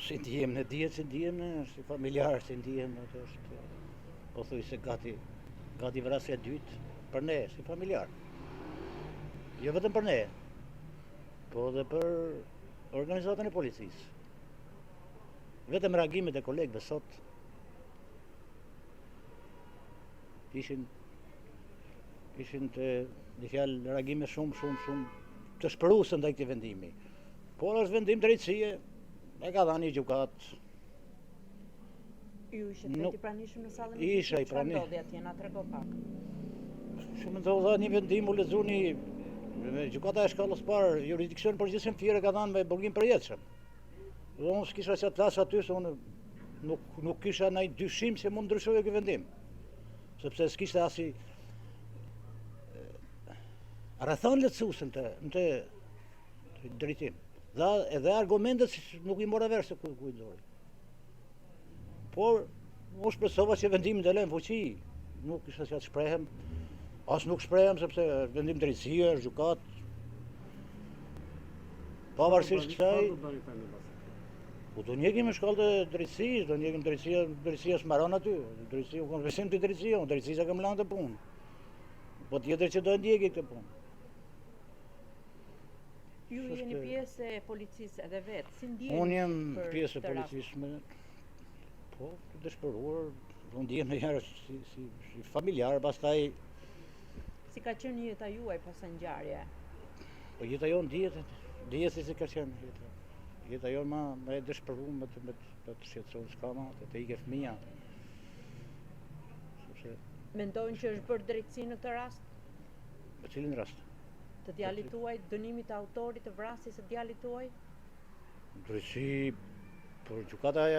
Si ndihem në dihet, si ndihem në si familjar, si ndihem atë është po thuj se gati vrasja e dytë për ne, si familjar. Jo vetëm për ne, po edhe për organizatën e policisë. Vetëm reagimet e kolegëve sot ishin të një fjalë reagime shumë të shpëruese ndaj këtij vendimi. Por është vendim drejtësie, e ka dhënë një gjykat. Ju ishte i pranishëm në sallën e Isha i pranishëm. Ndodhi atje, na trego pak. Shumë ndodha një vendim u lexoni gjykata e shkallës parë, jurisdiksion përgjithësim fire ka dhënë me burgim përjetshëm. Dhe unë s'kisha që të flas aty se unë nuk kisha ndaj dyshim se mund ndryshojë ky vendim. Sepse s'kishte asi rrethon lehtësuese në të drejtim. Dhe edhe argumentet nuk i mora vesh se ku i dori. Por unë shpresova që vendimin të lënë fuqi, nuk kisha që të shprehem, as nuk shprehem sepse vendim drejtësie, gjykat. Pavarësisht kësaj, po do njekim me shkallë të drejtësisë, do njekim drejtësia s'maron aty, drejtësia unë besim të drejtësia, unë drejtësia kam lanë të punë. Po tjetër që do ndjeki këtë punë. Ju jeni pjesë e policisë edhe vetë, si ndjeni? Unë jam pjesë e policisë, po, të dëshpëruar, do ndjem në herë si familjar, pastaj... Si ka qenë jeta juaj pas ngjarje? Po jeta jonë dihet se si ka qenë jeta. Jeta jonë më e dëshpëruar me të shqetësuar s'ka më, të ikë fëmia. Mendojnë që është bërë drejtësi në këtë rast? Në cilin rast? Të djalit tuaj, dënimit të autorit të vrasjes së djalit tuaj? Drejtësi, por gjykata e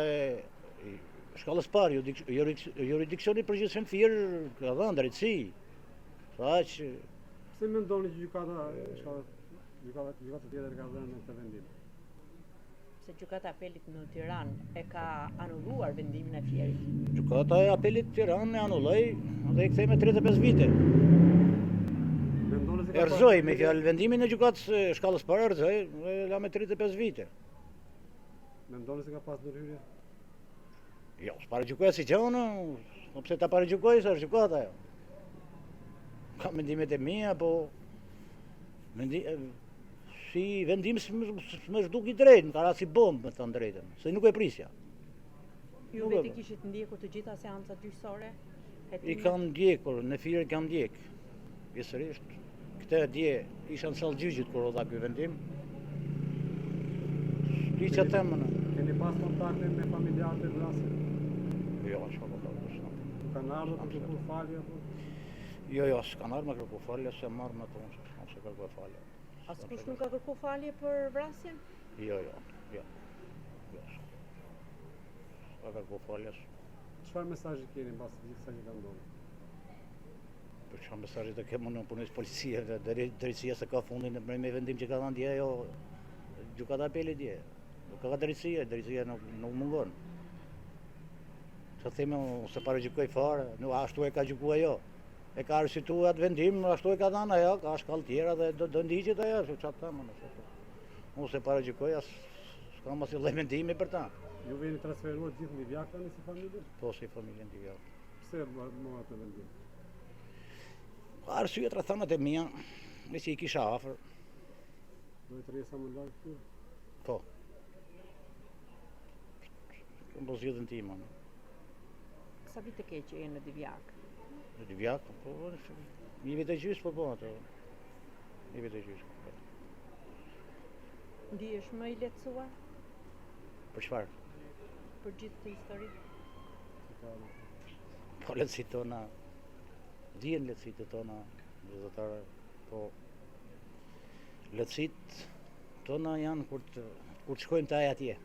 shkallës parë, juridiksioni përgjithësim fir ka dhënë drejtësi. Saq. Pse mendoni që gjykata tjetër ka dhënë këtë vendim? Se gjykata e apelit në Tiranë e ka anulluar vendimin e Fierit. Gjykata e apelit në Tiranë e anulloi dhe e kthei me 35 vite. Erzoi me fjalë vendimin e gjykatës shkallës parë erzoi dhe la me 35 vite. Mendoni se ka pas ndërhyrje? Jo, s'para gjykoj si gjona, pse ta para gjykoj se është gjykata ajo. Ka mendimet e mia, po si vendim s'më zhduk i drejtë, më ka rasti bombë me të drejtën, se nuk e prisja. Ju veti kishit ndjekur të gjitha seancat gjyqësore? I kam ndjekur, në Fier kam ndjek, pjesërisht. Këtë dje isha në sallë gjyqit kur u dha ky vendim. Ti që temën. Keni pas kontakte me familjarët e vrasjes? Jo, s'ka kontakte. Kanë ardhur të kërkojnë falje apo? Jo, s'kan ardhur me kërku falje, se marr me tonë, se kërkoj falje. Askush nuk ka kërku falje për vrasjen? Jo. S'ka kërku falje. Çfarë mesazhi keni mbas gjithë sa që ka ndodhur? Për çfarë mesazhi të kemë në punës policie, drejtësia se ka fundin me vendim që ka dhënë dje, jo gjykata e apelit dje. Ka drejtësia nuk mungon. Sa themi se para gjykoj fare, nuk ashtu e ka gjykuar ajo. E ka arsituar atë vendim, ashtu e ka dhënë ajo, ka shkallë tjera dhe do ndiqet ajo, se çfarë them unë. Unë se para gjykoj as s'kam asnjë lloj mendimi për ta. Ju vjen transferuar gjithë në Livjak tani si familje? Po, si familje në Livjak. Pse morët të vendim? Arsyet rrethonat e mia, me që i kisha afër. Duhet të rresa më larg këtu? Po. Më zgjidhën time. Sa vite ke që je në Livjak? Në Livjak, po, një vit e gjysmë po ato. Një vit e gjysmë. Ndihesh më i lehtësuar? Për çfarë? Për gjithë këtë histori? Po lehtësitë tona, dihen lehtësitë tona, vëzëtare, po lehtësitë tona janë kur të shkojmë të atje.